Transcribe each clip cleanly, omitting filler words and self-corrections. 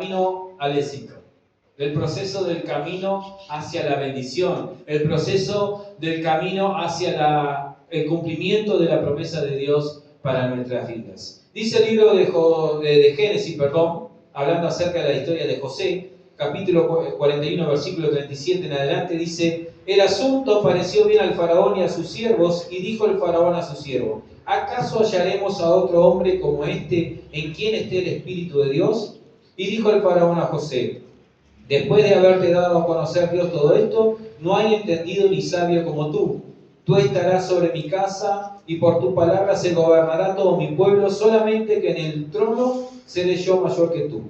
camino al éxito, el proceso del camino hacia la bendición, el proceso del camino hacia el cumplimiento de la promesa de Dios para nuestras vidas. Dice el libro de Génesis, hablando acerca de la historia de José, capítulo 41, versículo 37 en adelante, dice: el asunto pareció bien al faraón y a sus siervos, y dijo el faraón a su siervo: ¿acaso hallaremos a otro hombre como este en quien esté el Espíritu de Dios? Y dijo el faraón a José: después de haberte dado a conocer Dios todo esto, no hay entendido ni sabio como tú. Tú estarás sobre mi casa, y por tu palabra se gobernará todo mi pueblo, solamente que en el trono seré yo mayor que tú.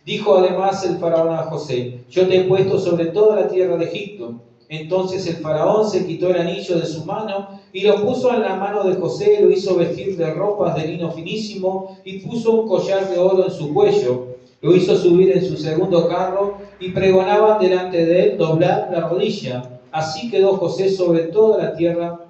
Dijo además el faraón a José: yo te he puesto sobre toda la tierra de Egipto. Entonces el faraón se quitó el anillo de su mano y lo puso en la mano de José, lo hizo vestir de ropas de lino finísimo y puso un collar de oro en su cuello. Lo hizo subir en su segundo carro y pregonaban delante de él: doblad la rodilla. Así quedó José sobre toda la tierra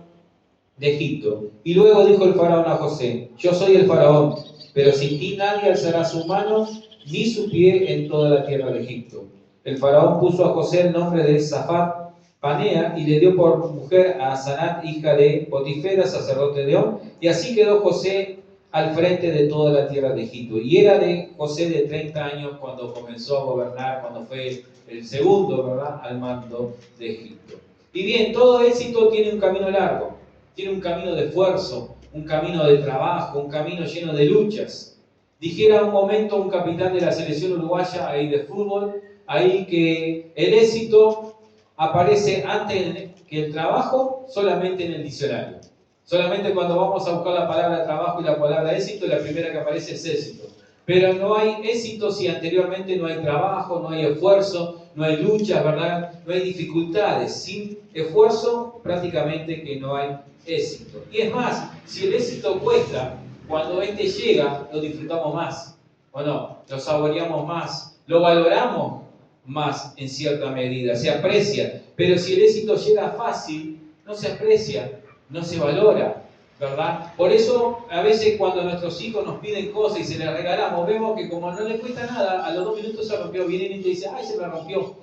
de Egipto. Y luego dijo el faraón a José: yo soy el faraón, pero sin ti nadie alzará su mano ni su pie en toda la tierra de Egipto. El faraón puso a José el nombre de Zafat Panea y le dio por mujer a Asenat, hija de Potifera, sacerdote de On, y así quedó José al frente de toda la tierra de Egipto. Y era de José de 30 años cuando comenzó a gobernar, cuando fue el segundo, ¿verdad?, al mando de Egipto. Y bien, todo éxito tiene un camino largo, tiene un camino de esfuerzo, un camino de trabajo, un camino lleno de luchas. Dijera un momento un capitán de la selección uruguaya ahí de fútbol, ahí que el éxito aparece antes que el trabajo solamente en el diccionario. Solamente cuando vamos a buscar la palabra trabajo y la palabra éxito, la primera que aparece es éxito. Pero no hay éxito si anteriormente no hay trabajo, no hay esfuerzo, no hay lucha, ¿verdad? No hay dificultades. Sin esfuerzo prácticamente que no hay éxito. Y es más, si el éxito cuesta, cuando este llega, lo disfrutamos más, ¿o no? Lo saboreamos más, lo valoramos más en cierta medida, se aprecia. Pero si el éxito llega fácil, no se aprecia, no se valora, ¿verdad? Por eso, a veces cuando nuestros hijos nos piden cosas y se les regalamos, vemos que como no les cuesta nada, a los 2 minutos se rompió, vienen y te dicen: ¡ay, se me rompió!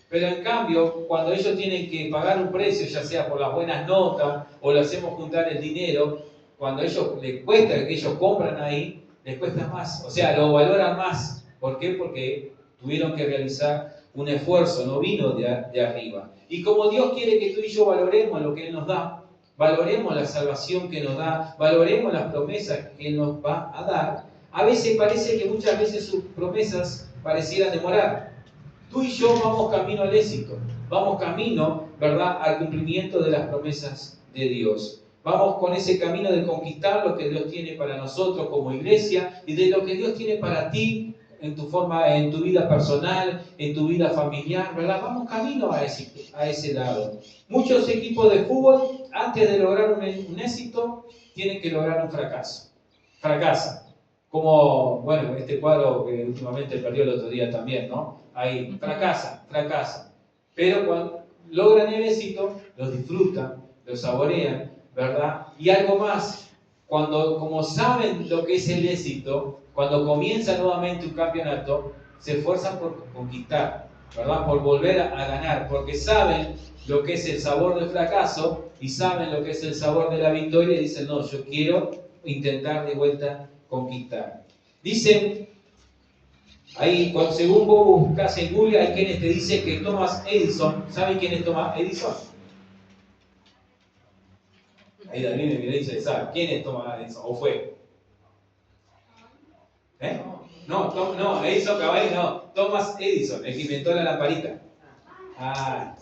Pero en cambio, cuando ellos tienen que pagar un precio, ya sea por las buenas notas o le hacemos juntar el dinero, cuando a ellos les cuesta, que ellos compran ahí, les cuesta más, o sea, lo valoran más. ¿Por qué? Porque tuvieron que realizar un esfuerzo, no vino de arriba. Y como Dios quiere que tú y yo valoremos lo que Él nos da, valoremos la salvación que nos da, valoremos las promesas que Él nos va a dar, a veces parece que muchas veces sus promesas parecieran demorar. Tú y yo vamos camino al éxito, vamos camino, ¿verdad?, al cumplimiento de las promesas de Dios. Vamos con ese camino de conquistar lo que Dios tiene para nosotros como iglesia y de lo que Dios tiene para ti en tu vida personal, en tu vida familiar, ¿verdad? Vamos camino a ese lado. Muchos equipos de fútbol, antes de lograr un éxito, tienen que lograr un fracaso. Fracasan. Como, bueno, este cuadro que últimamente perdió el otro día también, ¿no? Ahí, fracasan. Pero cuando logran el éxito, los disfrutan, los saborean, ¿verdad? Y algo más, como saben lo que es el éxito, cuando comienza nuevamente un campeonato, se esfuerzan por conquistar, ¿verdad? Por volver a ganar, porque saben lo que es el sabor del fracaso y saben lo que es el sabor de la victoria y dicen: no, yo quiero intentar de vuelta conquistar. Dicen, ahí, según vos buscas en Google, hay quienes te dicen que Thomas Edison, ¿saben quién es Thomas Edison? Ahí David me mira y dice: ¿sabe quién es Thomas Edison? ¿O fue? ¿Eh? No, Edison Cavalli no. Thomas Edison, el que inventó la lamparita. Ah,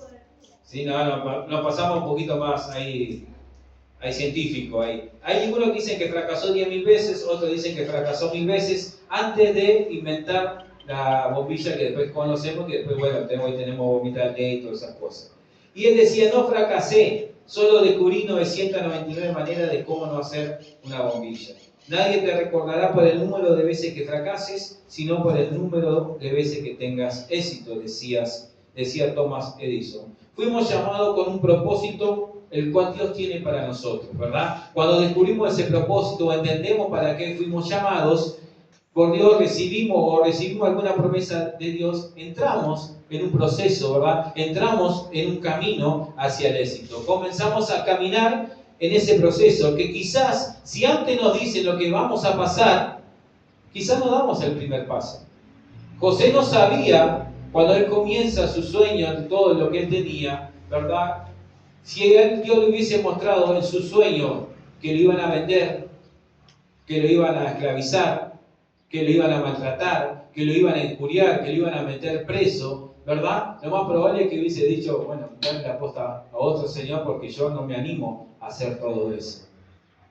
sí, nos pasamos un poquito más ahí científico ahí. Hay algunos que dicen que fracasó 10.000 veces, otros dicen que fracasó 1.000 veces antes de inventar la bombilla que después conocemos, que después, bueno, hoy tenemos bombita de té y todas esas cosas. Y él decía: no fracasé, solo descubrí 999 maneras de cómo no hacer una bombilla. Nadie te recordará por el número de veces que fracases, sino por el número de veces que tengas éxito, decía Thomas Edison. Fuimos llamados con un propósito, el cual Dios tiene para nosotros, ¿verdad? Cuando descubrimos ese propósito, entendemos para qué fuimos llamados, por Dios recibimos alguna promesa de Dios, entramos en un proceso, ¿verdad? Entramos en un camino hacia el éxito. Comenzamos a caminar en ese proceso que quizás, si antes nos dicen lo que vamos a pasar, quizás no damos el primer paso. José no sabía, cuando él comienza su sueño, todo lo que él tenía, ¿verdad? Si Dios le hubiese mostrado en su sueño que lo iban a vender, que lo iban a esclavizar, que lo iban a maltratar, que lo iban a injuriar, que lo iban a meter preso, ¿verdad? Lo más probable es que hubiese dicho, bueno, dale la posta a otro señor porque yo no me animo a hacer todo eso.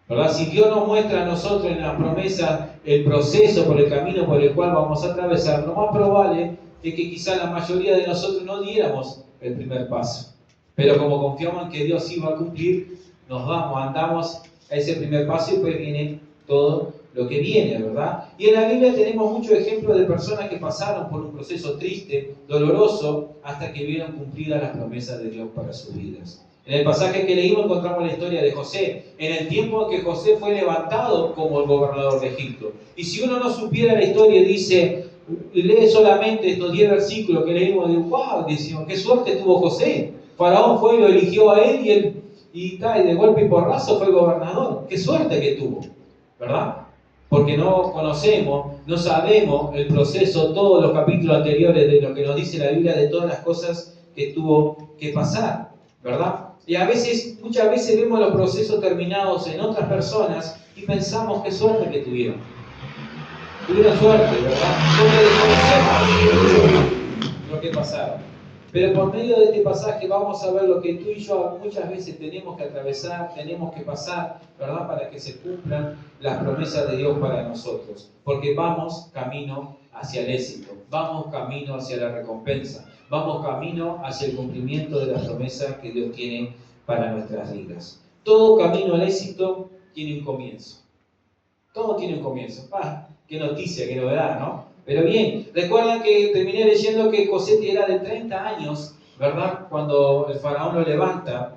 ¿Verdad? Si Dios nos muestra a nosotros en las promesas el proceso por el camino por el cual vamos a atravesar, lo más probable es que quizá la mayoría de nosotros no diéramos el primer paso. Pero como confiamos en que Dios sí va a cumplir, andamos a ese primer paso y pues viene todo lo que viene, ¿verdad? Y en la Biblia tenemos muchos ejemplos de personas que pasaron por un proceso triste, doloroso, hasta que vieron cumplidas las promesas de Dios para sus vidas. En el pasaje que leímos encontramos la historia de José, en el tiempo en que José fue levantado como el gobernador de Egipto. Y si uno no supiera la historia, dice, lee solamente estos 10 versículos que leímos, y wow, decimos, qué suerte tuvo José. Faraón fue y lo eligió a él y de golpe y porrazo fue gobernador. Qué suerte que tuvo, ¿verdad? Porque no conocemos, no sabemos el proceso, todos los capítulos anteriores de lo que nos dice la Biblia, de todas las cosas que tuvo que pasar, ¿verdad? Y muchas veces vemos los procesos terminados en otras personas y pensamos qué suerte que tuvieron. Tuvieron suerte, ¿verdad? No desconocemos lo que pasaron. Pero por medio de este pasaje vamos a ver lo que tú y yo muchas veces tenemos que atravesar, tenemos que pasar, ¿verdad? Para que se cumplan las promesas de Dios para nosotros. Porque vamos camino hacia el éxito, vamos camino hacia la recompensa, vamos camino hacia el cumplimiento de las promesas que Dios tiene para nuestras vidas. Todo camino al éxito tiene un comienzo. Todo tiene un comienzo. Qué noticia, qué novedad, ¿no? Pero bien, recuerdan que terminé leyendo que José era de 30 años, ¿verdad? Cuando el faraón lo levanta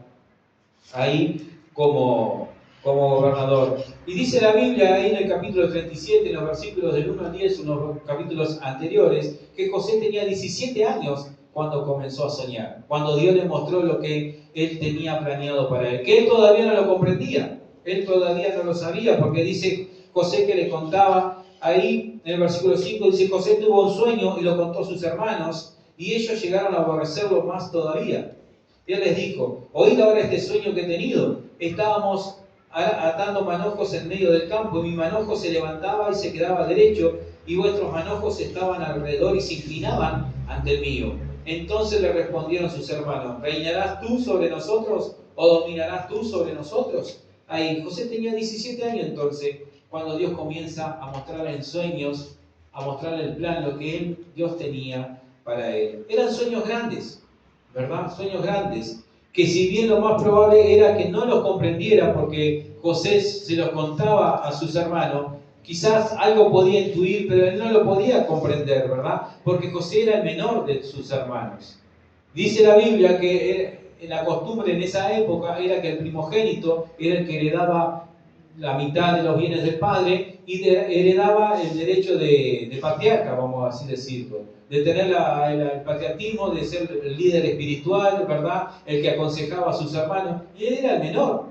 ahí como gobernador. Y dice la Biblia ahí en el capítulo 37, en los versículos del 1 al 10, unos capítulos anteriores, que José tenía 17 años cuando comenzó a soñar, cuando Dios le mostró lo que él tenía planeado para él, que él todavía no lo comprendía, él todavía no lo sabía, porque dice José que le contaba ahí en el versículo 5, dice, José tuvo un sueño y lo contó a sus hermanos, y ellos llegaron a aborrecerlo más todavía. Él les dijo, oíd ahora este sueño que he tenido. Estábamos atando manojos en medio del campo, y mi manojo se levantaba y se quedaba derecho, y vuestros manojos estaban alrededor y se inclinaban ante el mío. Entonces le respondieron sus hermanos, ¿reinarás tú sobre nosotros o dominarás tú sobre nosotros? Ahí José tenía 17 años entonces, cuando Dios comienza a mostrarle en sueños, a mostrarle el plan, lo que Dios tenía para él. Eran sueños grandes, ¿verdad? Sueños grandes, que si bien lo más probable era que no los comprendiera, porque José se los contaba a sus hermanos, quizás algo podía intuir, pero él no lo podía comprender, ¿verdad? Porque José era el menor de sus hermanos. Dice la Biblia que la costumbre en esa época era que el primogénito era el que heredaba la mitad de los bienes del padre y heredaba el derecho de patriarca, vamos a así decirlo, de tener el patriarcismo, de ser el líder espiritual, ¿verdad? El que aconsejaba a sus hermanos, y él era el menor.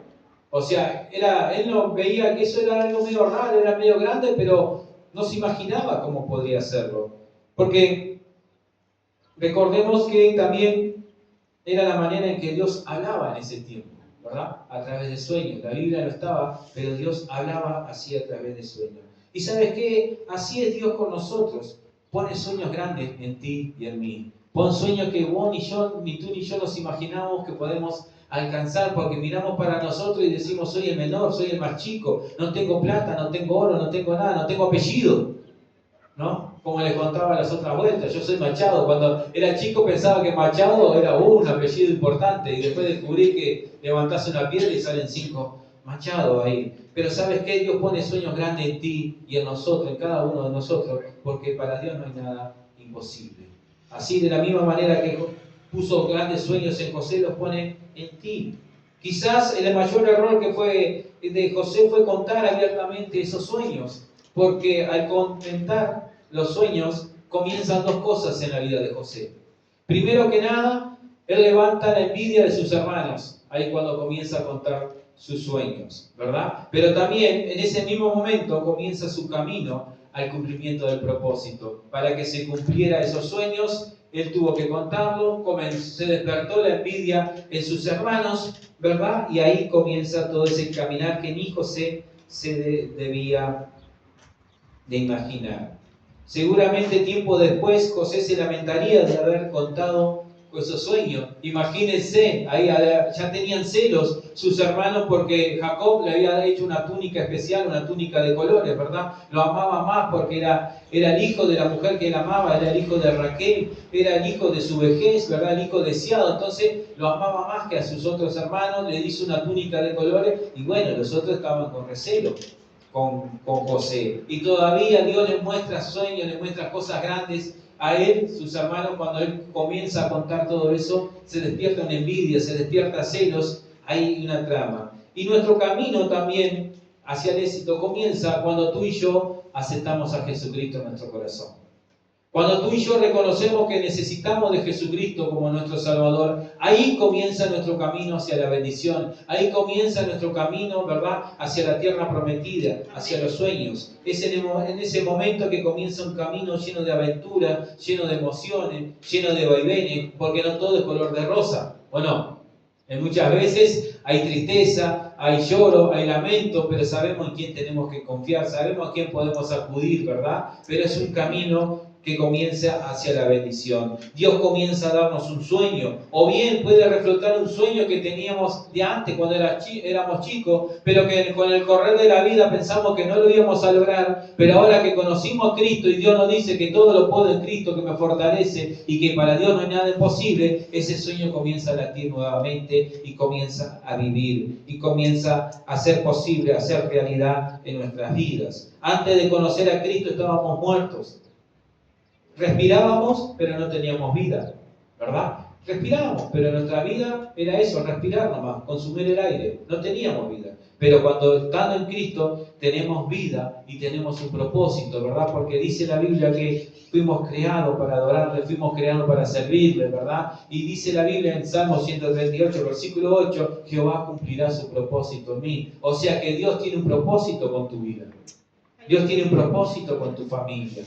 O sea, él no veía que eso era algo medio raro, era medio grande, pero no se imaginaba cómo podría hacerlo. Porque recordemos que también era la manera en que Dios hablaba en ese tiempo, ¿verdad? A través de sueños. La Biblia no estaba, pero Dios hablaba así a través de sueños. ¿Y sabes qué? Así es Dios con nosotros. Pone sueños grandes en ti y en mí. Pon sueños que vos ni yo, ni tú ni yo nos imaginamos que podemos alcanzar, porque miramos para nosotros y decimos, soy el menor, soy el más chico, no tengo plata, no tengo oro, no tengo nada, no tengo apellido, ¿no? Como les contaba las otras vueltas, yo soy Machado. Cuando era chico pensaba que Machado era un apellido importante, y después descubrí que levantás una piedra y salen 5 Machado ahí. Pero ¿sabes qué? Dios pone sueños grandes en ti y en nosotros, en cada uno de nosotros, porque para Dios no hay nada imposible. Así, de la misma manera que puso grandes sueños en José, los pone en ti. Quizás el mayor error que fue de José fue contar abiertamente esos sueños. Porque al comentar los sueños, comienzan dos cosas en la vida de José. Primero que nada, él levanta la envidia de sus hermanos, ahí cuando comienza a contar sus sueños, ¿verdad? Pero también en ese mismo momento comienza su camino al cumplimiento del propósito. Para que se cumpliera esos sueños, él tuvo que contarlo, se despertó la envidia en sus hermanos, ¿verdad? Y ahí comienza todo ese caminar que ni José se debía de imaginar. Seguramente tiempo después José se lamentaría de haber contado esos sueños. Imagínense, ahí ya tenían celos sus hermanos porque Jacob le había hecho una túnica especial, una túnica de colores, ¿verdad? Lo amaba más porque era el hijo de la mujer que él amaba, era el hijo de Raquel, era el hijo de su vejez, ¿verdad? El hijo deseado. Entonces lo amaba más que a sus otros hermanos, le hizo una túnica de colores y bueno, los otros estaban con recelo con José. Y todavía Dios le muestra sueños, le muestra cosas grandes a él, sus hermanos. Cuando él comienza a contar todo eso, se despierta una envidia, se despierta celos, hay una trama. Y nuestro camino también hacia el éxito comienza cuando tú y yo aceptamos a Jesucristo en nuestro corazón. Cuando tú y yo reconocemos que necesitamos de Jesucristo como nuestro Salvador, ahí comienza nuestro camino hacia la bendición. Ahí comienza nuestro camino, ¿verdad?, hacia la tierra prometida, hacia los sueños. Es en ese momento que comienza un camino lleno de aventuras, lleno de emociones, lleno de vaivenes, porque no todo es color de rosa, ¿o no? Muchas veces hay tristeza, hay lloro, hay lamento, pero sabemos en quién tenemos que confiar, sabemos a quién podemos acudir, ¿verdad? Pero es un camino que comienza hacia la bendición. Dios comienza a darnos un sueño, o bien puede reflotar un sueño que teníamos de antes cuando éramos chicos, pero que con el correr de la vida pensamos que no lo íbamos a lograr, pero ahora que conocimos a Cristo y Dios nos dice que todo lo puedo en Cristo que me fortalece y que para Dios no hay nada imposible, ese sueño comienza a latir nuevamente y comienza a vivir y comienza a ser posible, a ser realidad en nuestras vidas. Antes de conocer a Cristo estábamos muertos. Respirábamos, pero no teníamos vida, ¿verdad? Respirábamos, pero nuestra vida era eso, respirar nomás, consumir el aire. No teníamos vida. Pero cuando estando en Cristo tenemos vida y tenemos un propósito, ¿verdad? Porque dice la Biblia que fuimos creados para adorarle, fuimos creados para servirle, ¿verdad? Y dice la Biblia en Salmo 138, versículo 8, Jehová cumplirá su propósito en mí. O sea que Dios tiene un propósito con tu vida. Dios tiene un propósito con tu familia.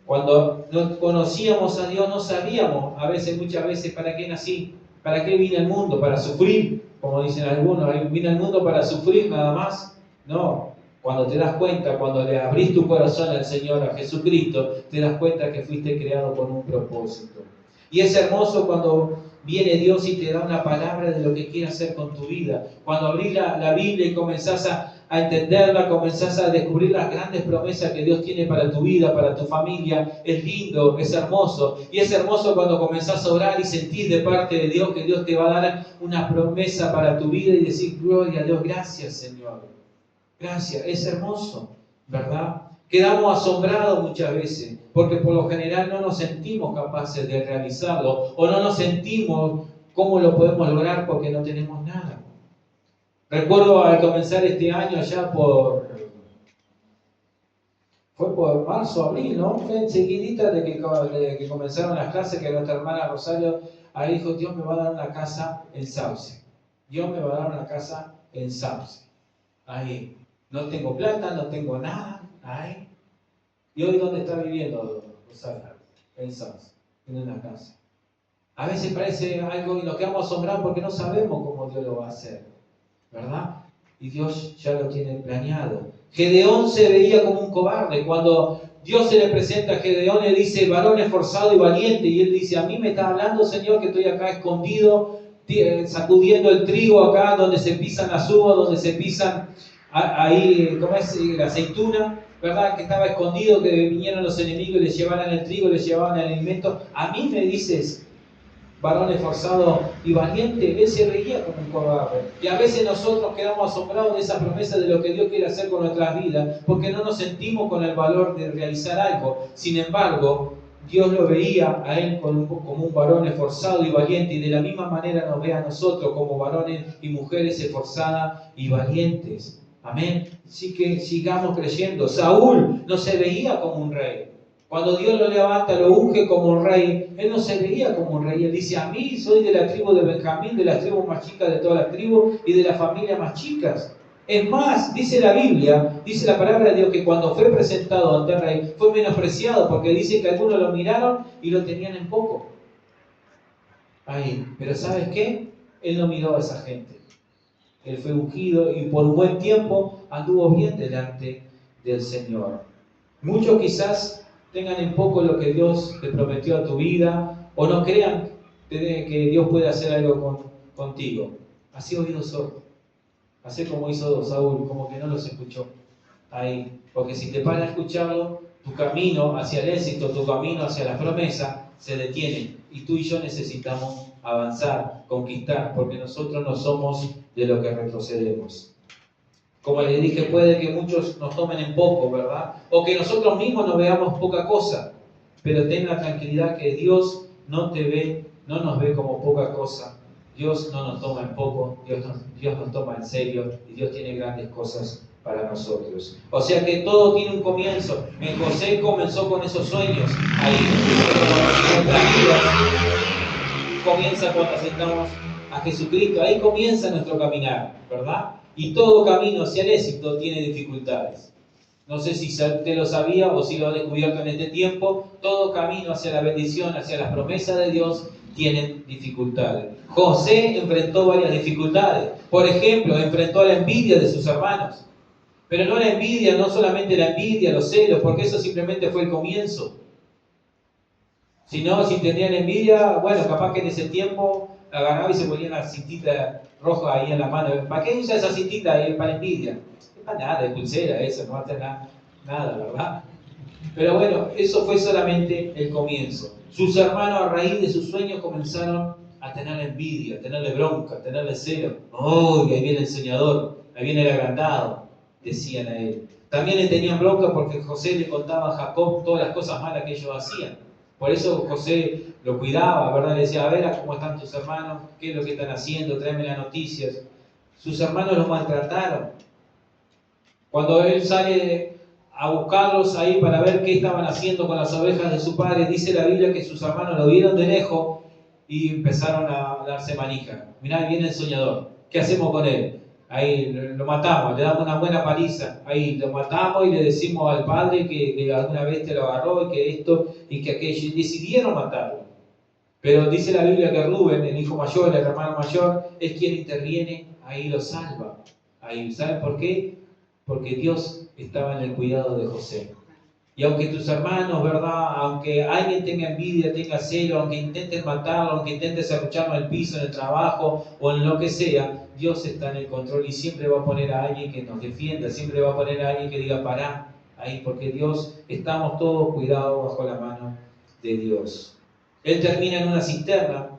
Cuando no conocíamos a Dios no sabíamos, muchas veces, ¿para qué nací? ¿Para qué vine al mundo? ¿Para sufrir? Como dicen algunos, ¿vine al mundo para sufrir nada más? No. Cuando te das cuenta, cuando le abrís tu corazón al Señor, a Jesucristo, te das cuenta que fuiste creado con un propósito. Y es hermoso cuando viene Dios y te da una palabra de lo que quiere hacer con tu vida. Cuando abrís la Biblia y comenzás a entenderla, comenzás a descubrir las grandes promesas que Dios tiene para tu vida, para tu familia. Es lindo, es hermoso. Y es hermoso cuando comenzás a orar y sentís de parte de Dios que Dios te va a dar una promesa para tu vida y decir, gloria a Dios, gracias Señor. Gracias, es hermoso, ¿verdad? Quedamos asombrados muchas veces, porque por lo general no nos sentimos capaces de realizarlo, o no nos sentimos cómo lo podemos lograr porque no tenemos nada. Recuerdo al comenzar este año, allá fue por marzo, abril, ¿no? Fue enseguidita de que comenzaron las clases, que nuestra hermana Rosario ahí dijo, Dios me va a dar una casa en Sauce. Dios me va a dar una casa en Sauce. Ahí. No tengo plata, no tengo nada. Ahí. ¿Y hoy dónde está viviendo Rosario? En Sauce, en una casa. A veces parece algo y nos quedamos asombrados porque no sabemos cómo Dios lo va a hacer, ¿verdad? Y Dios ya lo tiene planeado. Gedeón se veía como un cobarde. Cuando Dios se le presenta a Gedeón, le dice, varón esforzado y valiente. Y él dice, a mí me está hablando, Señor, que estoy acá escondido, sacudiendo el trigo acá, donde se pisan las uvas, donde se pisan ahí, ¿cómo es? La aceituna, ¿verdad? Que estaba escondido, que vinieron los enemigos y le llevaran el trigo, le llevaban el alimento. A mí me dices, varón esforzado y valiente, él se veía como un cobarde. Y a veces nosotros quedamos asombrados de esa promesa de lo que Dios quiere hacer con nuestras vidas, porque no nos sentimos con el valor de realizar algo. Sin embargo, Dios lo veía a él como un varón esforzado y valiente, y de la misma manera nos ve a nosotros como varones y mujeres esforzadas y valientes. Amén. Así que sigamos creyendo. Saúl no se veía como un rey. Cuando Dios lo levanta, lo unge como un rey, él no se veía como un rey. Él dice, a mí soy de la tribu de Benjamín, de las tribus más chicas de todas las tribus y de las familias más chicas. Es más, dice la Biblia, dice la palabra de Dios, que cuando fue presentado ante el rey, fue menospreciado, porque dice que algunos lo miraron y lo tenían en poco. Ahí. Pero ¿sabes qué? Él no miró a esa gente. Él fue ungido y por un buen tiempo anduvo bien delante del Señor. Muchos quizás tengan en poco lo que Dios te prometió a tu vida o no crean que Dios puede hacer algo contigo. Así oído sordo. Así como hizo Saúl, como que no los escuchó. Ahí. Porque si te paras a escucharlo, tu camino hacia el éxito, tu camino hacia la promesa se detiene. Y tú y yo necesitamos avanzar, conquistar, porque nosotros no somos de lo que retrocedemos. Como les dije, puede que muchos nos tomen en poco, ¿verdad? O que nosotros mismos nos veamos poca cosa. Pero ten la tranquilidad que Dios no te ve, no nos ve como poca cosa. Dios no nos toma en poco, Dios nos toma en serio y Dios tiene grandes cosas para nosotros. O sea que todo tiene un comienzo. José comenzó con esos sueños. Ahí, nuestras vidas comienza cuando aceptamos a Jesucristo. Ahí comienza nuestro caminar, ¿verdad? Y todo camino hacia el éxito tiene dificultades. No sé si usted lo sabía o si lo ha descubierto en este tiempo. Todo camino hacia la bendición, hacia las promesas de Dios, tienen dificultades. José enfrentó varias dificultades. Por ejemplo, enfrentó la envidia de sus hermanos. Pero no la envidia, no solamente la envidia, los celos, porque eso simplemente fue el comienzo. Si no, si tenían envidia, bueno, capaz que en ese tiempo agarraba y se ponía una cintita roja ahí en la mano. ¿Para qué usa esa cintita ahí? Para envidia. No para nada, de pulsera eso, no va a tener nada, ¿verdad? Pero bueno, eso fue solamente el comienzo. Sus hermanos a raíz de sus sueños comenzaron a tener envidia, a tenerle bronca, a tenerle celo. ¡Oh, ahí viene el soñador! Ahí viene el agrandado, decían a él. También le tenían bronca porque José le contaba a Jacob todas las cosas malas que ellos hacían. Por eso José lo cuidaba, ¿verdad? Le decía, a ver cómo están tus hermanos, qué es lo que están haciendo, tráeme las noticias. Sus hermanos lo maltrataron. Cuando él sale a buscarlos ahí para ver qué estaban haciendo con las ovejas de su padre, dice la Biblia que sus hermanos lo vieron de lejos y empezaron a darse manija. Mirá, viene el soñador, ¿qué hacemos con él? Ahí lo matamos, le damos una buena paliza, ahí lo matamos y le decimos al padre que alguna vez te lo agarró y que esto y que aquello, y decidieron matarlo. Pero dice la Biblia que Rubén, el hijo mayor, el hermano mayor, es quien interviene, ahí lo salva. Ahí, ¿saben por qué? Porque Dios estaba en el cuidado de José. Y aunque tus hermanos, ¿verdad? Aunque alguien tenga envidia, tenga celo, aunque intenten matarlo, aunque intenten serrucharlo en el piso, en el trabajo o en lo que sea, Dios está en el control y siempre va a poner a alguien que nos defienda, siempre va a poner a alguien que diga pará, ahí, porque Dios, estamos todos cuidados bajo la mano de Dios. Él termina en una cisterna,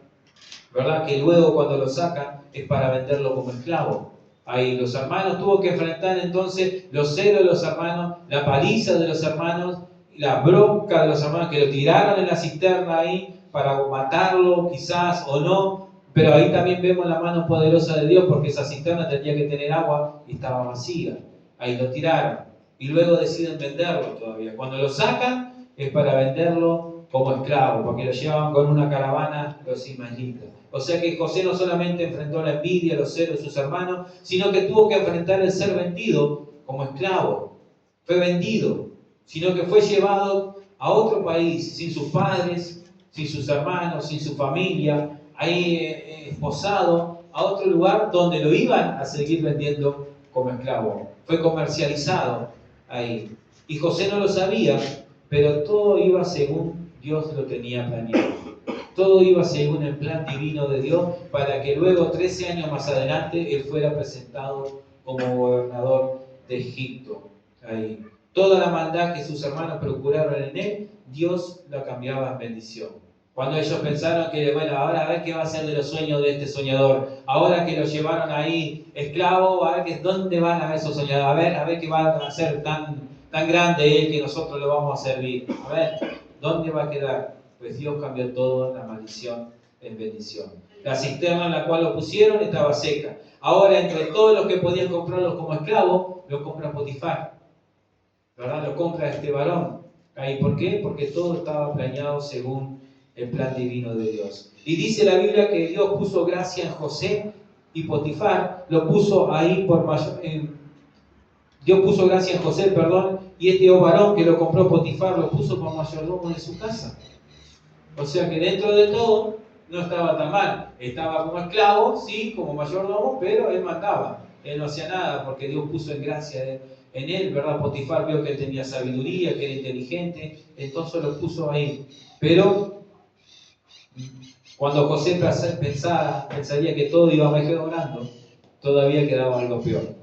¿verdad? Que luego cuando lo sacan es para venderlo como esclavo. Ahí los hermanos tuvo que enfrentar entonces los celos de los hermanos, la paliza de los hermanos, la bronca de los hermanos que lo tiraron en la cisterna ahí para matarlo quizás o no, pero ahí también vemos la mano poderosa de Dios porque esa cisterna tenía que tener agua y estaba vacía. Ahí lo tiraron y luego deciden venderlo todavía. Cuando lo sacan es para venderlo como esclavo, porque lo llevaban con una caravana los ismaelitas. O sea que José no solamente enfrentó la envidia, los celos de sus hermanos, sino que tuvo que enfrentar el ser vendido como esclavo. Fue vendido, sino que fue llevado a otro país, sin sus padres, sin sus hermanos, sin su familia, ahí esposado, a otro lugar donde lo iban a seguir vendiendo como esclavo. Fue comercializado ahí. Y José no lo sabía, pero todo iba según Dios lo tenía planeado. Todo iba según el plan divino de Dios para que luego, 13 años más adelante, él fuera presentado como gobernador de Egipto. Ahí. Toda la maldad que sus hermanos procuraron en él, Dios la cambiaba en bendición. Cuando ellos pensaron que, bueno, ahora a ver qué va a ser de los sueños de este soñador, ahora que lo llevaron ahí esclavo, a ver dónde van a ver esos soñadores, a ver qué va a ser tan grande él que nosotros lo vamos a servir. A ver, ¿dónde va a quedar? Pues Dios cambió todo, la maldición en bendición. La cisterna en la cual lo pusieron estaba seca. Ahora, entre todos los que podían comprarlos como esclavos, lo compra Potifar, ¿verdad? Lo compra este varón. ¿Ahí por qué? Porque todo estaba planeado según el plan divino de Dios. Y dice la Biblia que Dios puso gracia en José y Potifar lo puso ahí por mayor... Dios puso gracia en José, perdón, y este varón que lo compró Potifar lo puso por mayordomo de su casa. O sea que dentro de todo no estaba tan mal. Estaba como esclavo, sí, como mayordomo, pero él mandaba. Él no hacía nada porque Dios puso en gracia en él, ¿verdad? Potifar vio que él tenía sabiduría, que era inteligente, entonces lo puso ahí. Pero cuando José pensaría que todo iba mejorando, todavía quedaba algo peor.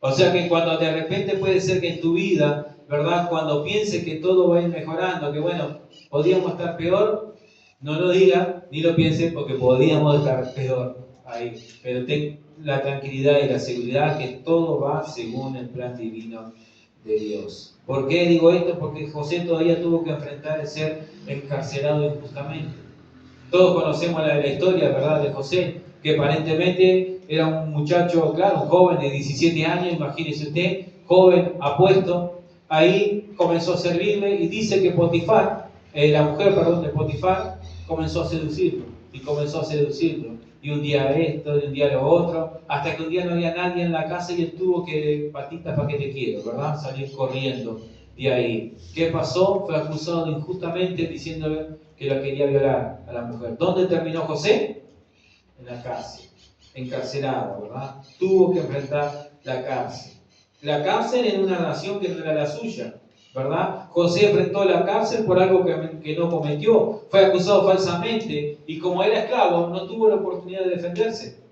O sea que cuando de repente puede ser que en tu vida, ¿verdad? Cuando pienses que todo va a ir mejorando, que bueno, podríamos estar peor, no lo digas ni lo pienses porque podríamos estar peor ahí. Pero ten la tranquilidad y la seguridad que todo va según el plan divino de Dios. ¿Por qué digo esto? Porque José todavía tuvo que enfrentar el ser encarcelado injustamente. Todos conocemos la historia, ¿verdad?, de José, que aparentemente era un muchacho, claro, un joven de 17 años, imagínese usted, joven, apuesto, ahí comenzó a servirle y dice que Potifar, la mujer, perdón, de Potifar, comenzó a seducirlo, y comenzó a seducirlo, y un día esto, y un día lo otro, hasta que un día no había nadie en la casa y él tuvo que, patita, ¿para qué te quiero?, ¿verdad?, salir corriendo de ahí. ¿Qué pasó? Fue acusado injustamente diciéndole que la quería violar a la mujer. ¿Dónde terminó José? En la cárcel, encarcelado, ¿verdad? Tuvo que enfrentar la cárcel. La cárcel en una nación que no era la suya, ¿verdad? José enfrentó la cárcel por algo que no cometió. Fue acusado falsamente y como era esclavo, no tuvo la oportunidad de defenderse.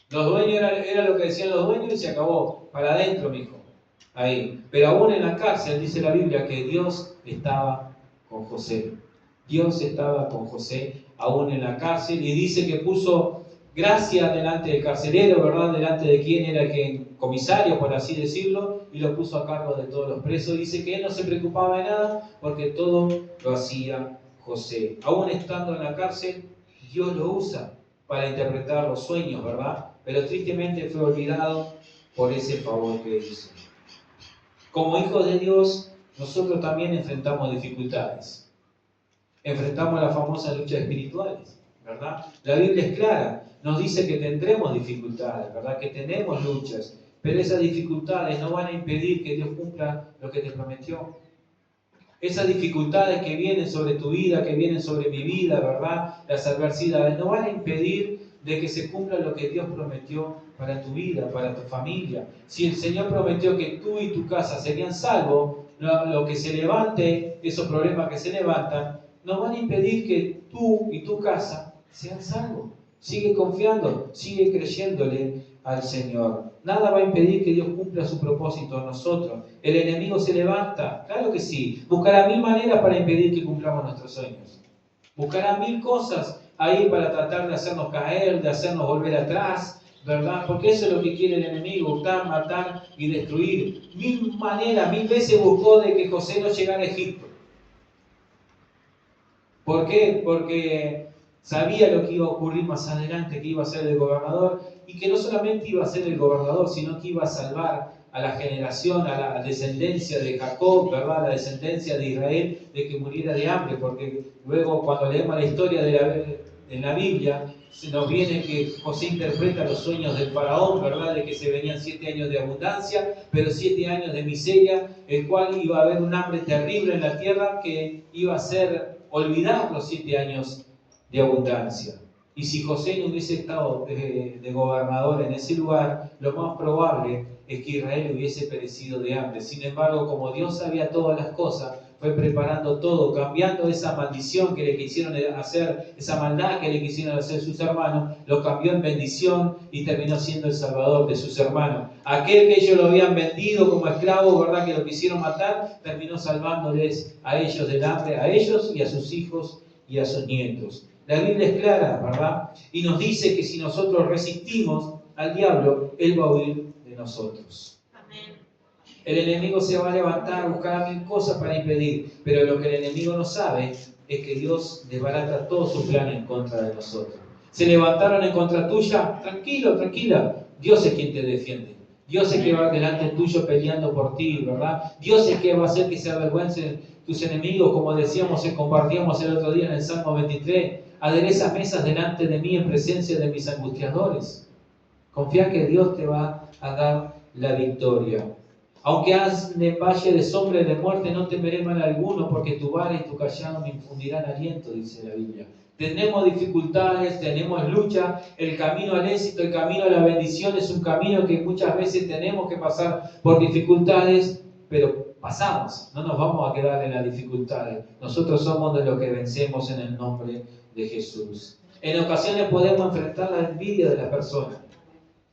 Los dueños era lo que decían los dueños y se acabó. Para adentro, mijo. Ahí. Pero aún en la cárcel dice la Biblia que Dios estaba con José. Dios estaba con José aún en la cárcel y dice que puso gracia delante del carcelero, ¿verdad? Delante de quien era el comisario, por así decirlo, y lo puso a cargo de todos los presos. Dice que él no se preocupaba de nada porque todo lo hacía José. Aún estando en la cárcel, Dios lo usa para interpretar los sueños, ¿verdad? Pero tristemente fue olvidado por ese favor que hizo. Como hijos de Dios, nosotros también enfrentamos dificultades. Enfrentamos las famosas luchas espirituales, ¿verdad? La Biblia es clara, nos dice que tendremos dificultades, ¿verdad? Que tenemos luchas, pero esas dificultades no van a impedir que Dios cumpla lo que te prometió. Esas dificultades que vienen sobre tu vida, que vienen sobre mi vida, ¿verdad? Las adversidades no van a impedir de que se cumpla lo que Dios prometió para tu vida, para tu familia. Si el Señor prometió que tú y tu casa serían salvos, lo que se levante, esos problemas que se levantan, no van a impedir que tú y tu casa sean salvos. Sigue confiando, sigue creyéndole al Señor. Nada va a impedir que Dios cumpla su propósito en nosotros. El enemigo se levanta, claro que sí. Buscará 1000 maneras para impedir que cumplamos nuestros sueños. Buscará 1000 cosas ahí para tratar de hacernos caer, de hacernos volver atrás, ¿verdad? Porque eso es lo que quiere el enemigo, hurtar, matar y destruir. 1000 maneras, 1000 veces buscó de que José no llegara a Egipto. ¿Por qué? Porque sabía lo que iba a ocurrir más adelante, que iba a ser el gobernador, y que no solamente iba a ser el gobernador, sino que iba a salvar a la generación, a la descendencia de Jacob, ¿verdad? A la descendencia de Israel, de que muriera de hambre, porque luego cuando leemos la historia en la Biblia, se nos viene que José interpreta los sueños del faraón, ¿verdad? De que se venían 7 años de abundancia, pero 7 años de miseria, el cual iba a haber un hambre terrible en la tierra que iba a hacer olvidar los 7 años de abundancia. Y si José no hubiese estado de gobernador en ese lugar, lo más probable es que Israel hubiese perecido de hambre. Sin embargo, como Dios sabía todas las cosas, fue preparando todo, cambiando esa maldición que le quisieron hacer, esa maldad que le quisieron hacer sus hermanos, lo cambió en bendición y terminó siendo el salvador de sus hermanos. Aquel que ellos lo habían vendido como esclavo, ¿verdad?, que lo quisieron matar, terminó salvándoles a ellos del hambre, a ellos y a sus hijos y a sus nietos. La Biblia es clara, ¿verdad? Y nos dice que si nosotros resistimos al diablo, él va a huir de nosotros. Amén. El enemigo se va a levantar, buscar 1000 cosas para impedir, pero lo que el enemigo no sabe es que Dios desbarata todo su plan en contra de nosotros. Se levantaron en contra tuya, tranquilo, tranquila, Dios es quien te defiende. Dios es que va delante tuyo peleando por ti, ¿verdad? Dios es que va a hacer que se avergüencen tus enemigos, como decíamos y compartíamos el otro día en el Salmo 23. Adereza mesas delante de mí en presencia de mis angustiadores. Confía que Dios te va a dar la victoria. Aunque ande en valle de sombra y de muerte, no temeré mal alguno, porque tu vara y tu callado me infundirán aliento, dice la Biblia. Tenemos dificultades, tenemos lucha, el camino al éxito, el camino a la bendición es un camino que muchas veces tenemos que pasar por dificultades, pero pasamos, no nos vamos a quedar en las dificultades. Nosotros somos de los que vencemos en el nombre de Jesús. En ocasiones podemos enfrentar la envidia de las personas.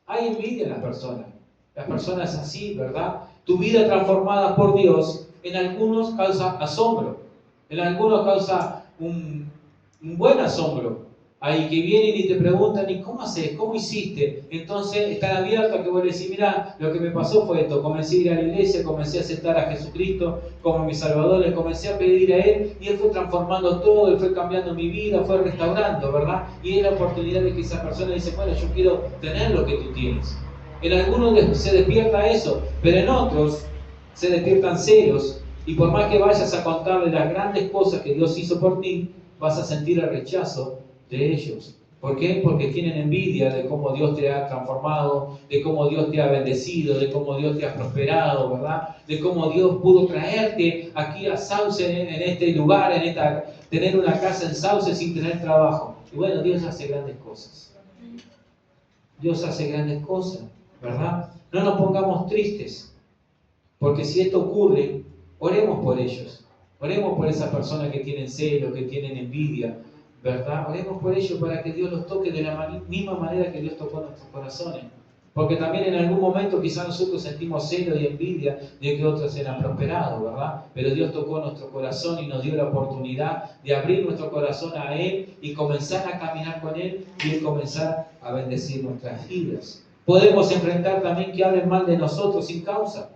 Hay envidia en las personas. Las personas así, ¿verdad? Tu vida transformada por Dios, en algunos causa asombro, en algunos causa un buen asombro. Ahí que vienen y te preguntan, ¿y cómo haces? ¿Cómo hiciste? Entonces están abiertos a que vos le decís, mirá, lo que me pasó fue esto. Comencé a ir a la iglesia, comencé a aceptar a Jesucristo como mi Salvador, le comencé a pedir a Él y Él fue transformando todo, Él fue cambiando mi vida, fue restaurando, ¿verdad? Y es la oportunidad de que esa persona dice, bueno, yo quiero tener lo que tú tienes. En algunos se despierta eso, pero en otros se despiertan celos. Y por más que vayas a contarle las grandes cosas que Dios hizo por ti, vas a sentir el rechazo de ellos. ¿Por qué? Porque tienen envidia de cómo Dios te ha transformado, de cómo Dios te ha bendecido, de cómo Dios te ha prosperado, ¿verdad? De cómo Dios pudo traerte aquí a Sauce, en este lugar, tener una casa en Sauce sin tener trabajo. Y bueno, Dios hace grandes cosas. Dios hace grandes cosas, ¿verdad? No nos pongamos tristes, porque si esto ocurre, oremos por ellos. Oremos por esas personas que tienen celo, que tienen envidia, ¿verdad? Oremos por ellos para que Dios los toque de la misma manera que Dios tocó nuestros corazones. Porque también en algún momento quizás nosotros sentimos celo y envidia de que otros eran prosperados, ¿verdad? Pero Dios tocó nuestro corazón y nos dio la oportunidad de abrir nuestro corazón a Él y comenzar a caminar con Él y comenzar a bendecir nuestras vidas. Podemos enfrentar también que hablen mal de nosotros sin causa.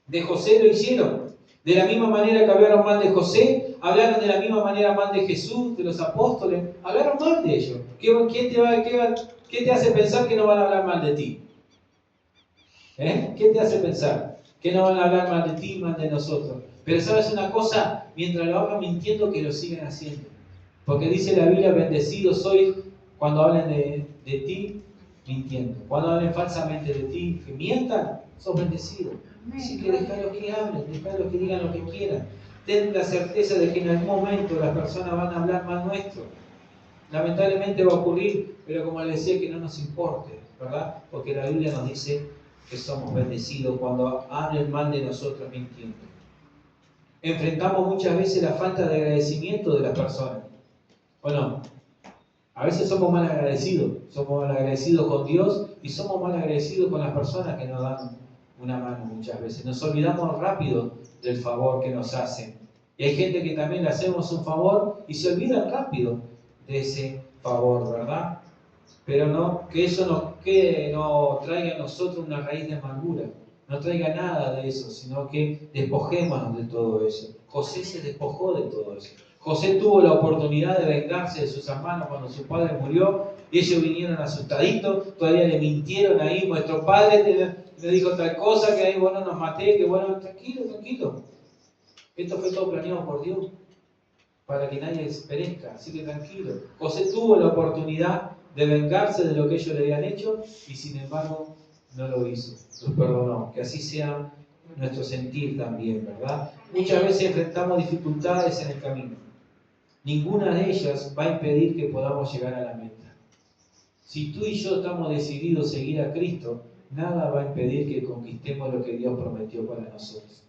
De José lo hicieron. De la misma manera que hablaron mal de José, hablaron de la misma manera mal de Jesús, de los apóstoles. Hablaron mal de ellos. ¿Qué te hace pensar que no van a hablar mal de ti? ¿Qué te hace pensar? Que no van a hablar mal de ti, mal de nosotros. Pero ¿sabes una cosa? Mientras lo hagan mintiendo, que lo sigan haciendo. Porque dice la Biblia, bendecidos sois cuando hablen de ti mintiendo. Cuando hablen falsamente de ti, que mientan, sos bendecido. Así que déjalos que hablen, déjalos que digan lo que quieran. Ten la certeza de que en algún momento las personas van a hablar mal nuestro. Lamentablemente va a ocurrir, pero como les decía, que no nos importe, ¿verdad? Porque la Biblia nos dice que somos bendecidos cuando hablen mal de nosotros mintiendo. Enfrentamos muchas veces la falta de agradecimiento de las personas, ¿o no? A veces somos mal agradecidos con Dios y somos mal agradecidos con las personas que nos dan una mano muchas veces. Nos olvidamos rápido del favor que nos hacen. Y hay gente que también le hacemos un favor y se olvidan rápido de ese favor, ¿verdad? Pero no, que eso no traiga a nosotros una raíz de amargura, no traiga nada de eso, sino que despojémonos de todo eso. José se despojó de todo eso. José tuvo la oportunidad de vengarse de sus hermanos cuando su padre murió, y ellos vinieron asustaditos, todavía le mintieron ahí, nuestro padre le dijo tal cosa, que ahí bueno nos maté, que bueno, tranquilo. Esto fue todo planeado por Dios, para que nadie perezca, así que tranquilo. José tuvo la oportunidad de vengarse de lo que ellos le habían hecho, y sin embargo no lo hizo, los perdonó. Que así sea nuestro sentir también, ¿verdad? Muchas veces enfrentamos dificultades en el camino. Ninguna de ellas va a impedir que podamos llegar a la meta. Si tú y yo estamos decididos a seguir a Cristo, nada va a impedir que conquistemos lo que Dios prometió para nosotros.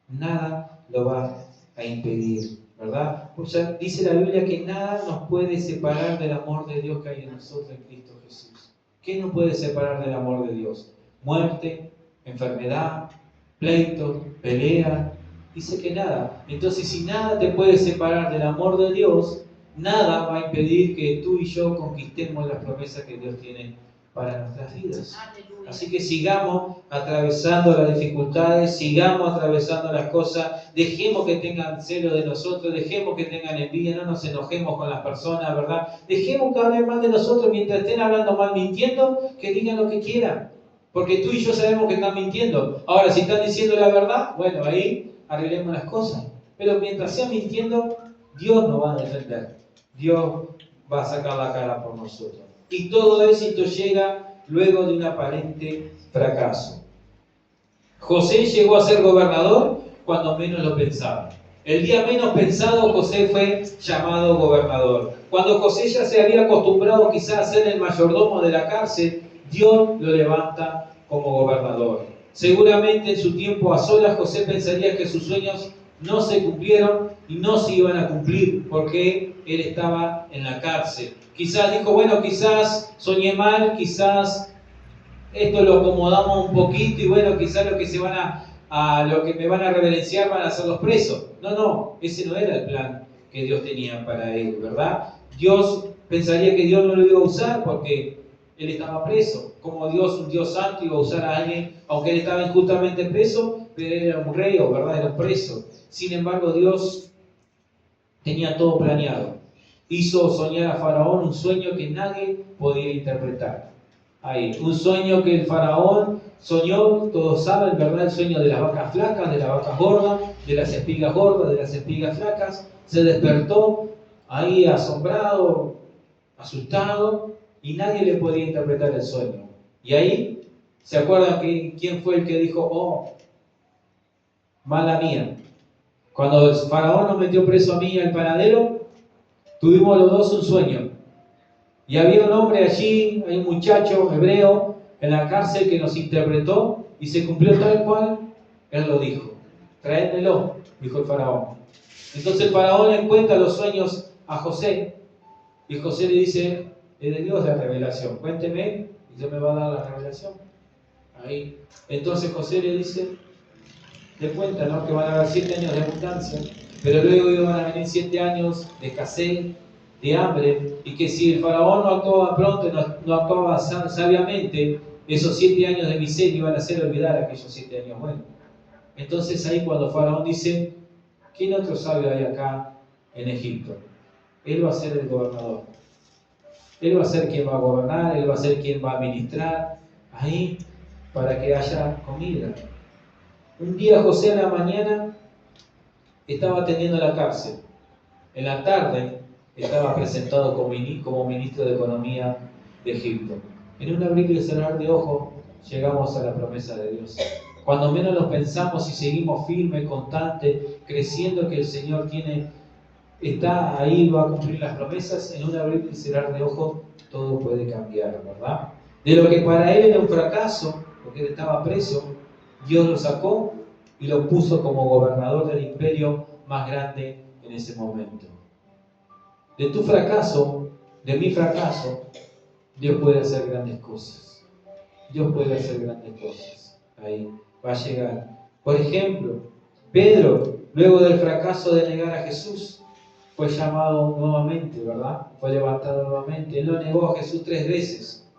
Nada lo va a impedir, ¿verdad? O sea, dice la Biblia que nada nos puede separar del amor de Dios que hay en nosotros en Cristo Jesús. ¿Qué nos puede separar del amor de Dios? Muerte, enfermedad, pleito, pelea. Dice que nada. Entonces, si nada te puede separar del amor de Dios, nada va a impedir que tú y yo conquistemos las promesas que Dios tiene para nuestras vidas. Aleluya. Así que sigamos atravesando las dificultades, sigamos atravesando las cosas, dejemos que tengan celo de nosotros, dejemos que tengan envidia, no nos enojemos con las personas, ¿verdad? Dejemos que hablen mal de nosotros mientras estén hablando mal, mintiendo, que digan lo que quieran. Porque tú y yo sabemos que están mintiendo. Ahora, si están diciendo la verdad, bueno, ahí arreglemos las cosas. Pero mientras sea mintiendo, Dios nos va a defender. Dios va a sacar la cara por nosotros. Y todo éxito llega luego de un aparente fracaso. José llegó a ser gobernador cuando menos lo pensaba. El día menos pensado, José fue llamado gobernador. Cuando José ya se había acostumbrado quizás a ser el mayordomo de la cárcel, Dios lo levanta como gobernador. Seguramente en su tiempo a solas, José pensaría que sus sueños no se cumplieron y no se iban a cumplir porque él estaba en la cárcel. Quizás dijo, bueno, quizás soñé mal, quizás esto lo acomodamos un poquito y bueno, quizás lo que lo que me van a reverenciar van a ser los presos. No, ese no era el plan que Dios tenía para él, ¿verdad? Dios pensaría que Dios no lo iba a usar porque él estaba preso. Como Dios, un Dios santo, iba a usar a alguien, aunque él estaba injustamente preso, pero él era un rey, o ¿verdad? Era un preso. Sin embargo, Dios tenía todo planeado. Hizo soñar a Faraón un sueño que nadie podía interpretar. Ahí, un sueño que el faraón soñó, todos saben, ¿verdad? El sueño de las vacas flacas, de las vacas gordas, de las espigas gordas, de las espigas flacas. Se despertó ahí asombrado, asustado, y nadie le podía interpretar el sueño. Y ahí, ¿se acuerdan quién fue el que dijo, oh, mala mía? Cuando el faraón nos metió preso a mí y al panadero, tuvimos los dos un sueño. Y había un hombre allí, hay un muchacho hebreo en la cárcel que nos interpretó y se cumplió tal cual él lo dijo. Traédmelo, dijo el faraón. Entonces el faraón le cuenta los sueños a José y José le dice, es de Dios la revelación, cuénteme y Dios me va a dar la revelación. Ahí. Entonces José le dice, le cuenta, ¿no?, que van a haber 7 años de abundancia, pero luego iban a venir 7 años de escasez, de hambre, y que si el faraón no actuaba pronto, no actuaba sabiamente, esos 7 años de miseria iban a hacer olvidar aquellos 7 años buenos. Entonces ahí cuando faraón dice, ¿quién otro sabio hay acá en Egipto? Él va a ser el gobernador. Él va a ser quien va a gobernar, él va a ser quien va a administrar ahí para que haya comida. Un día José en la mañana estaba atendiendo la cárcel. En la tarde estaba presentado como ministro de Economía de Egipto. En un abrir y cerrar de ojos llegamos a la promesa de Dios. Cuando menos lo pensamos y seguimos firmes, constantes, creciendo que el Señor está ahí, va a cumplir las promesas, en un abrir y cerrar de ojos todo puede cambiar, ¿verdad? De lo que para él era un fracaso, porque él estaba preso, Dios lo sacó y lo puso como gobernador del imperio más grande en ese momento. De tu fracaso, de mi fracaso, Dios puede hacer grandes cosas. Dios puede hacer grandes cosas. Ahí va a llegar. Por ejemplo, Pedro, luego del fracaso de negar a Jesús, fue llamado nuevamente, ¿verdad? Fue levantado nuevamente. Él lo negó a Jesús 3 veces.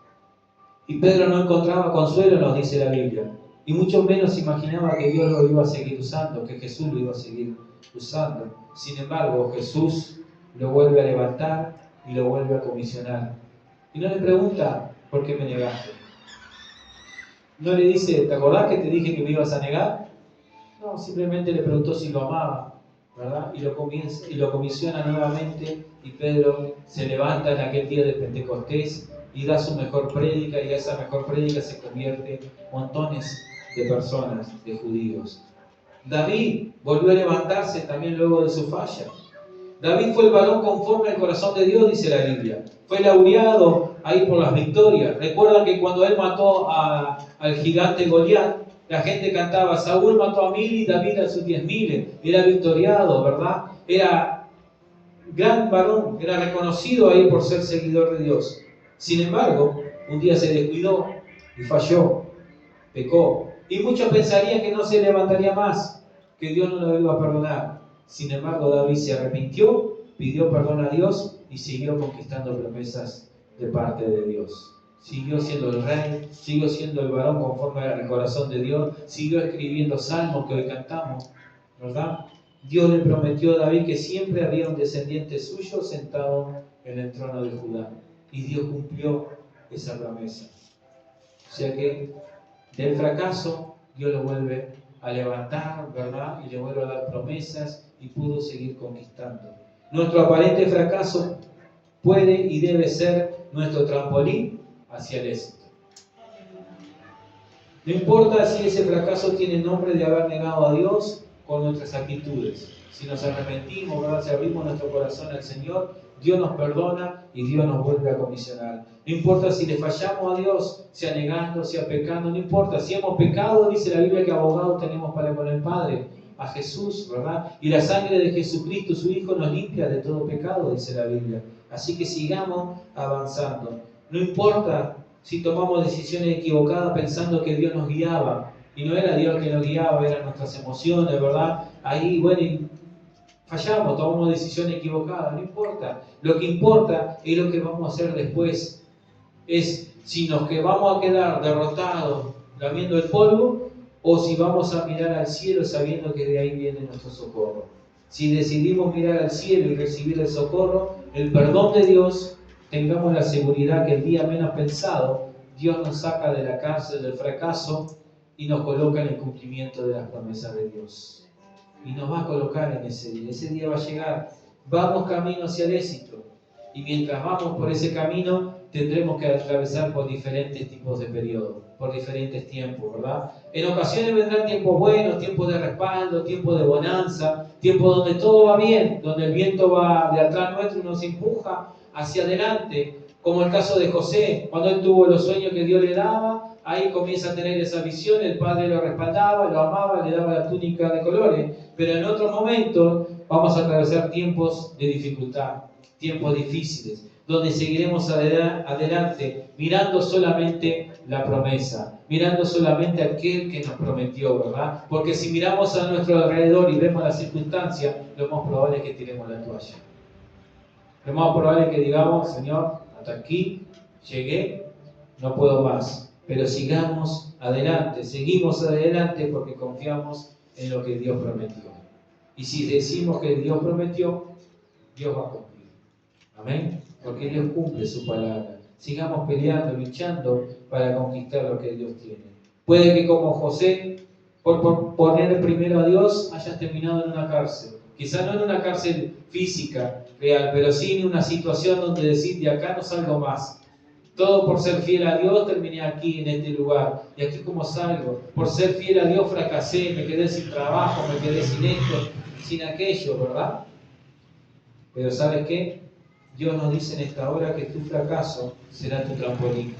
Y Pedro no encontraba consuelo, nos dice la Biblia. Y mucho menos imaginaba que Dios lo iba a seguir usando, que Jesús lo iba a seguir usando. Sin embargo, Jesús lo vuelve a levantar y lo vuelve a comisionar. Y no le pregunta, ¿por qué me negaste? No le dice, ¿te acordás que te dije que me ibas a negar? No, simplemente le preguntó si lo amaba, ¿verdad? Y lo comisiona nuevamente y Pedro se levanta en aquel día de Pentecostés y da su mejor prédica, y a esa mejor prédica se convierte montones de personas, de judíos. David volvió a levantarse también luego de su falla. David fue el varón conforme al corazón de Dios, dice la Biblia. Fue laureado ahí por las victorias. Recuerda que cuando él mató al gigante Goliat, la gente cantaba, Saúl mató a 1000 y David a sus 10.000. Era victoriado, ¿verdad? Era gran varón, era reconocido ahí por ser seguidor de Dios. Sin embargo, un día se descuidó y falló, pecó. Y muchos pensarían que no se levantaría más, que Dios no lo iba a perdonar. Sin embargo, David se arrepintió, pidió perdón a Dios y siguió conquistando promesas de parte de Dios. Siguió siendo el rey, siguió siendo el varón conforme al corazón de Dios, siguió escribiendo salmos que hoy cantamos, ¿verdad? Dios le prometió a David que siempre había un descendiente suyo sentado en el trono de Judá. Y Dios cumplió esa promesa. O sea que Del fracaso, Dios lo vuelve a levantar, ¿verdad? Y le vuelve a dar promesas y pudo seguir conquistando. Nuestro aparente fracaso puede y debe ser nuestro trampolín hacia el éxito. No importa si ese fracaso tiene el nombre de haber negado a Dios con nuestras actitudes. Si nos arrepentimos, ¿verdad? Si abrimos nuestro corazón al Señor, Dios nos perdona y Dios nos vuelve a comisionar. No importa si le fallamos a Dios, sea negando, sea pecando, no importa. Si hemos pecado, dice la Biblia que abogado tenemos para con el Padre, a Jesús, ¿verdad? Y la sangre de Jesucristo, su Hijo, nos limpia de todo pecado, dice la Biblia. Así que sigamos avanzando. No importa si tomamos decisiones equivocadas pensando que Dios nos guiaba, y no era Dios que nos guiaba, eran nuestras emociones, ¿verdad? Ahí, bueno, fallamos, tomamos decisiones equivocadas, no importa. Lo que importa es lo que vamos a hacer después. Es si nos que vamos a quedar derrotados lamiendo el polvo, o si vamos a mirar al cielo sabiendo que de ahí viene nuestro socorro. Si decidimos mirar al cielo y recibir el socorro, el perdón de Dios, tengamos la seguridad que el día menos pensado, Dios nos saca de la cárcel del fracaso y nos coloca en el cumplimiento de las promesas de Dios. Y nos va a colocar en ese día. Ese día va a llegar. Vamos camino hacia el éxito. Y mientras vamos por ese camino, tendremos que atravesar por diferentes tipos de periodos, por diferentes tiempos, ¿verdad? En ocasiones vendrán tiempos buenos, tiempos de respaldo, tiempos de bonanza, tiempos donde todo va bien, donde el viento va de atrás nuestro y nos empuja hacia adelante, como el caso de José, cuando él tuvo los sueños que Dios le daba, ahí comienza a tener esa visión, el padre lo respaldaba, lo amaba, le daba la túnica de colores, pero en otro momento vamos a atravesar tiempos de dificultad, tiempos difíciles, donde seguiremos adelante mirando solamente la promesa, mirando solamente a aquel que nos prometió, ¿verdad? Porque si miramos a nuestro alrededor y vemos las circunstancias, lo más probable es que tiremos la toalla. Lo más probable es que digamos, Señor, hasta aquí llegué, no puedo más. Pero sigamos adelante, seguimos adelante porque confiamos en lo que Dios prometió. Y si decimos que Dios prometió, Dios va a cumplir. Amén. Porque Dios cumple su palabra. Sigamos peleando, luchando para conquistar lo que Dios tiene. Puede que como José, por poner primero a Dios, hayas terminado en una cárcel. Quizá no en una cárcel física, real, pero sí en una situación donde decir, de acá no salgo más. Todo por ser fiel a Dios terminé aquí en este lugar. ¿Y aquí cómo salgo? Por ser fiel a Dios fracasé, me quedé sin trabajo, me quedé sin esto, sin aquello, ¿verdad? Pero ¿sabes qué? Dios nos dice en esta hora que tu fracaso será tu trampolín.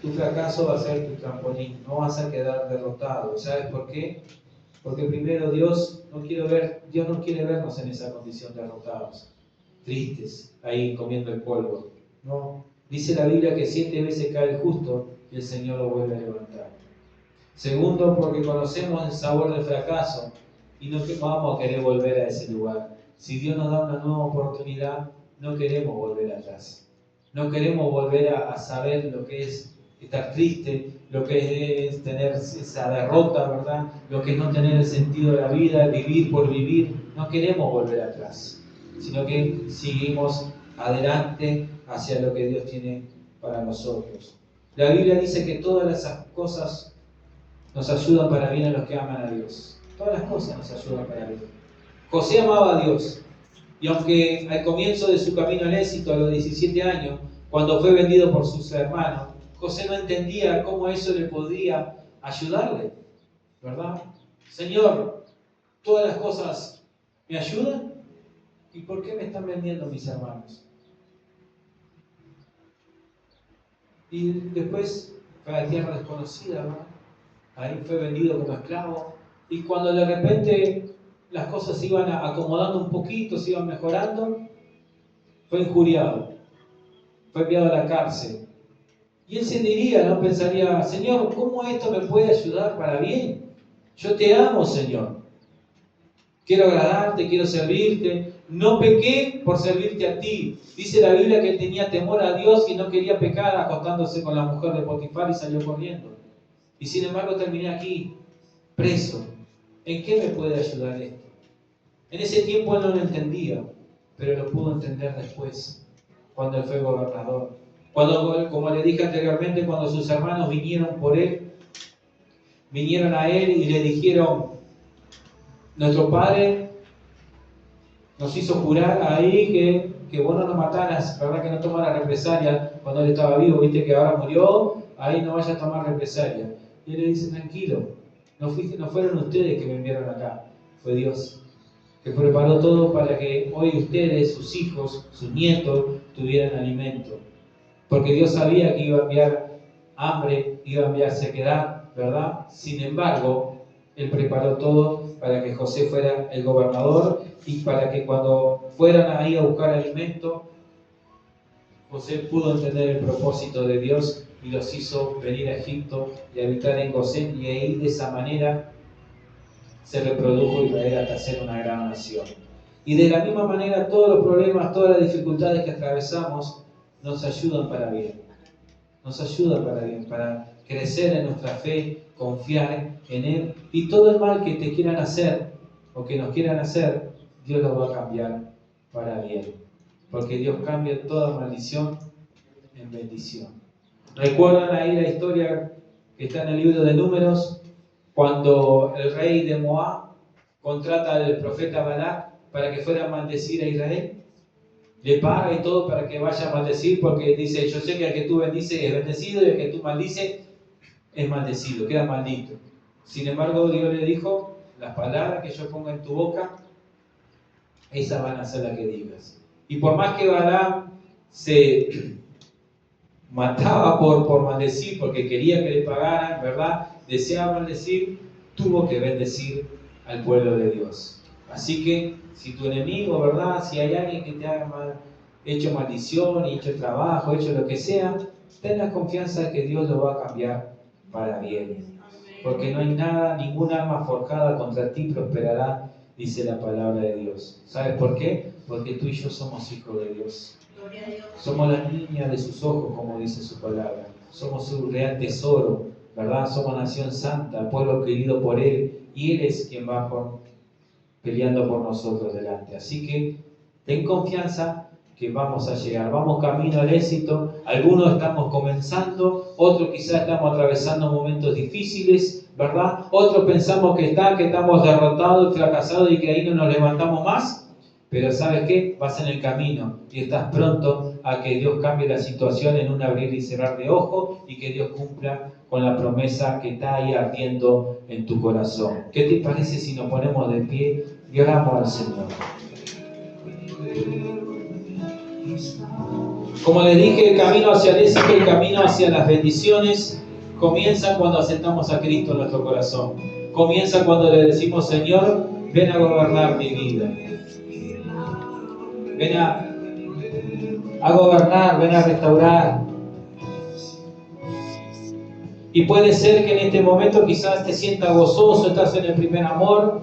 Tu fracaso va a ser tu trampolín, no vas a quedar derrotado. ¿Sabes por qué? Porque primero Dios no quiere vernos en esa condición derrotados, tristes, ahí comiendo el polvo. No, dice la Biblia que 7 veces cae el justo y el Señor lo vuelve a levantar. Segundo, porque conocemos el sabor del fracaso y no vamos a querer volver a ese lugar. Si Dios nos da una nueva oportunidad, no queremos volver atrás. No queremos volver a saber lo que es estar triste, lo que es tener esa derrota, ¿verdad? Lo que es no tener el sentido de la vida, vivir por vivir. No queremos volver atrás, sino que seguimos adelante hacia lo que Dios tiene para nosotros. La Biblia dice que todas esas cosas nos ayudan para bien a los que aman a Dios. Todas las cosas nos ayudan para bien. José amaba a Dios, y aunque al comienzo de su camino al éxito, a los 17 años, cuando fue vendido por sus hermanos, José no entendía cómo eso le podía ayudarle, ¿verdad? Señor, todas las cosas me ayudan, ¿y por qué me están vendiendo mis hermanos? Y después fue a tierra desconocida, ¿verdad? Ahí fue vendido como esclavo, y cuando de repente las cosas se iban acomodando un poquito, se iban mejorando, fue injuriado, fue enviado a la cárcel. Y él se diría, ¿no? Pensaría, Señor, ¿cómo esto me puede ayudar para bien? Yo te amo, Señor. Quiero agradarte, quiero servirte. No pequé por servirte a ti. Dice la Biblia que él tenía temor a Dios y no quería pecar acostándose con la mujer de Potifar y salió corriendo. Y sin embargo terminé aquí, preso. ¿En qué me puede ayudar esto? En ese tiempo él no lo entendía, pero lo pudo entender después, cuando él fue gobernador. Cuando, como le dije anteriormente, cuando sus hermanos vinieron a él y le dijeron, nuestro padre nos hizo jurar ahí que vos no nos mataras, ¿verdad? Que no tomaras represalia cuando él estaba vivo, viste que ahora murió, ahí no vayas a tomar represalia. Y él le dice, tranquilo, no fueron ustedes que me enviaron acá, fue Dios, que preparó todo para que hoy ustedes, sus hijos, sus nietos, tuvieran alimento. Porque Dios sabía que iba a enviar hambre, iba a enviar sequedad, ¿verdad? Sin embargo, Él preparó todo para que José fuera el gobernador y para que cuando fueran ahí a buscar alimento, José pudo entender el propósito de Dios y los hizo venir a Egipto y habitar en Gosén, y ahí de esa manera se reprodujo Israel hasta ser una gran nación. Y de la misma manera todos los problemas, todas las dificultades que atravesamos nos ayudan para bien. Nos ayudan para bien, para crecer en nuestra fe, confiar en Él. Y todo el mal que te quieran hacer o que nos quieran hacer, Dios lo va a cambiar para bien. Porque Dios cambia toda maldición en bendición. ¿Recuerdan ahí la historia que está en el libro de Números? Cuando el rey de Moab contrata al profeta Balac para que fuera a maldecir a Israel, le paga y todo para que vaya a maldecir, porque dice, yo sé que el que tú bendices es bendecido y el que tú maldices es maldecido, queda maldito. Sin embargo, Dios le dijo, las palabras que yo ponga en tu boca, esas van a ser las que digas. Y por más que Balac se mataba por maldecir, porque quería que le pagaran, ¿verdad? Deseaba maldecir, tuvo que bendecir al pueblo de Dios. Así que, si tu enemigo, ¿verdad? Si hay alguien que te ha hecho maldición, hecho trabajo, hecho lo que sea, ten la confianza de que Dios lo va a cambiar para bien. Porque no hay nada, ningún arma forjada contra ti prosperará, dice la palabra de Dios. ¿Sabes por qué? Porque tú y yo somos hijos de Dios. Somos las niñas de sus ojos, como dice su palabra. Somos su real tesoro, ¿verdad? Somos nación santa, pueblo querido por Él, y Él es quien va peleando por nosotros delante. Así que ten confianza que vamos a llegar, vamos camino al éxito. Algunos estamos comenzando, otros quizás estamos atravesando momentos difíciles, ¿verdad? Otros pensamos que estamos derrotados y fracasados y que ahí no nos levantamos más. Pero ¿sabes qué? Vas en el camino y estás pronto a que Dios cambie la situación en un abrir y cerrar de ojos y que Dios cumpla con la promesa que está ahí ardiendo en tu corazón. ¿Qué te parece si nos ponemos de pie y oramos al Señor? Como les dije, el camino hacia el éxito, el camino hacia las bendiciones, comienza cuando aceptamos a Cristo en nuestro corazón. Comienza cuando le decimos, Señor, ven a gobernar mi vida. Ven a gobernar, ven a restaurar. Y puede ser que en este momento quizás te sientas gozoso, estás en el primer amor.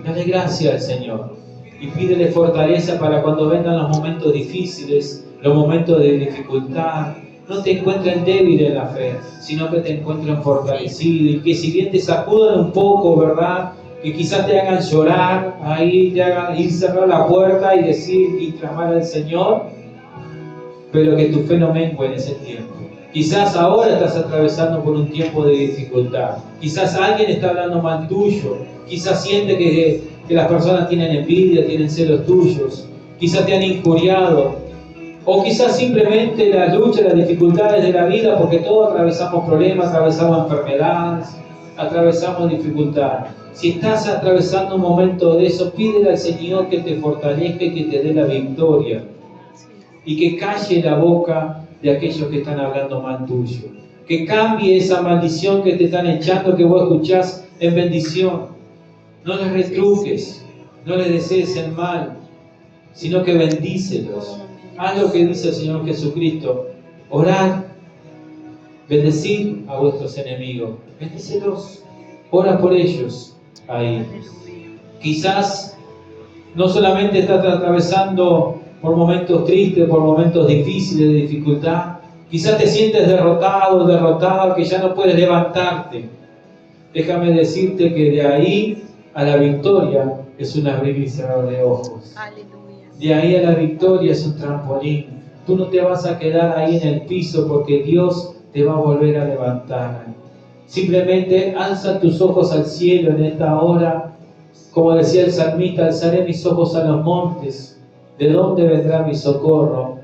Dale gracias al Señor y pídele fortaleza para cuando vengan los momentos difíciles, los momentos de dificultad, no te encuentren débil en la fe, sino que te encuentren fortalecido, y que si bien te sacudan un poco, ¿verdad? Que quizás te hagan llorar, ahí te hagan ir cerrar la puerta y decir y clamar al Señor, pero que tu fe no mengue en ese tiempo. Quizás ahora estás atravesando por un tiempo de dificultad. Quizás alguien está hablando mal tuyo. Quizás siente que las personas tienen envidia, tienen celos tuyos. Quizás te han injuriado. O quizás simplemente las luchas, las dificultades de la vida, porque todos atravesamos problemas, atravesamos enfermedades, atravesamos dificultades. Si estás atravesando un momento de eso, pídele al Señor que te fortalezca y que te dé la victoria. Y que calle la boca de aquellos que están hablando mal tuyo. Que cambie esa maldición que te están echando, que vos escuchás en bendición. No les retruques, no les desees el mal, sino que bendícelos. Haz lo que dice el Señor Jesucristo. Orad, bendecid a vuestros enemigos. Bendícelos, ora por ellos ahí. Quizás no solamente estás atravesando por momentos tristes, por momentos difíciles, de dificultad. Quizás te sientes derrotado, que ya no puedes levantarte. Déjame decirte que de ahí a la victoria es un abrir y cerrar de ojos. Aleluya. De ahí a la victoria es un trampolín. Tú no te vas a quedar ahí en el piso porque Dios te va a volver a levantar. Simplemente alza tus ojos al cielo en esta hora. Como decía el salmista, alzaré mis ojos a los montes. ¿De dónde vendrá mi socorro?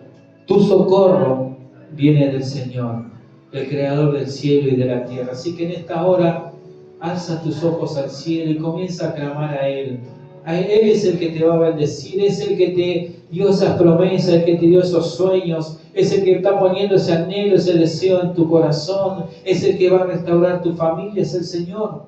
Tu socorro viene del Señor, el Creador del cielo y de la tierra. Así que en esta hora, alza tus ojos al cielo y comienza a clamar a Él. Él es el que te va a bendecir, es el que te dio esas promesas, el que te dio esos sueños, es el que está poniendo ese anhelo, ese deseo en tu corazón, es el que va a restaurar tu familia, es el Señor.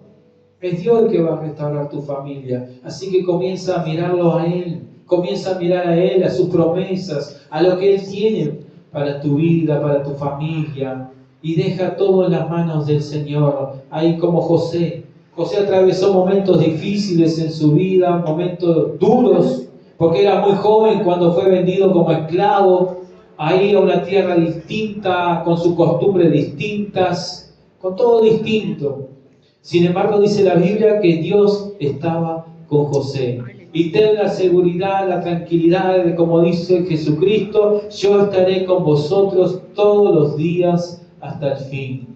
Es Dios el que va a restaurar tu familia. Así que comienza a mirarlo a Él, comienza a mirar a Él, a sus promesas, a lo que Él tiene para tu vida, para tu familia, y deja todo en las manos del Señor, ahí como José. José atravesó momentos difíciles en su vida, momentos duros, porque era muy joven cuando fue vendido como esclavo, ahí a una tierra distinta, con sus costumbres distintas, con todo distinto. Sin embargo, dice la Biblia que Dios estaba con José. Y ten la seguridad, la tranquilidad de, como dice Jesucristo, yo estaré con vosotros todos los días hasta el fin.